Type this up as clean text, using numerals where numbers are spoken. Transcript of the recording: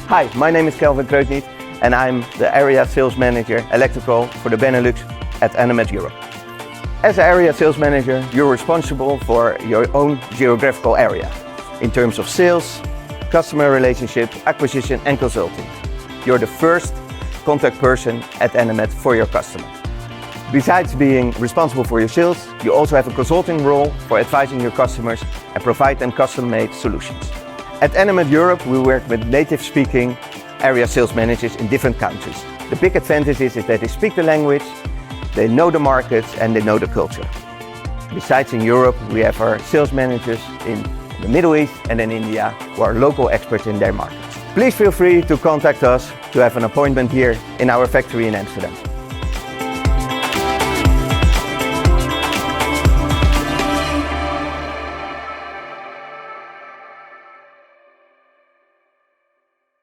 Hi, my name is Calvin Kreukniet and I'm the Area Sales Manager Electrical for the Benelux at Anamet Europe. As an Area Sales Manager, you're responsible for your own geographical area in terms of sales, customer relationship, acquisition and consulting. You're the first contact person at Anamet for your customer. Besides being responsible for your sales, you also have a consulting role for advising your customers and provide them custom-made solutions. At Anamet Europe, we work with native-speaking area sales managers in different countries. The big advantage is that they speak the language, they know the markets and they know the culture. Besides in Europe, we have our sales managers in the Middle East and in India who are local experts in their markets. Please feel free to contact us to have an appointment here in our factory in Amsterdam.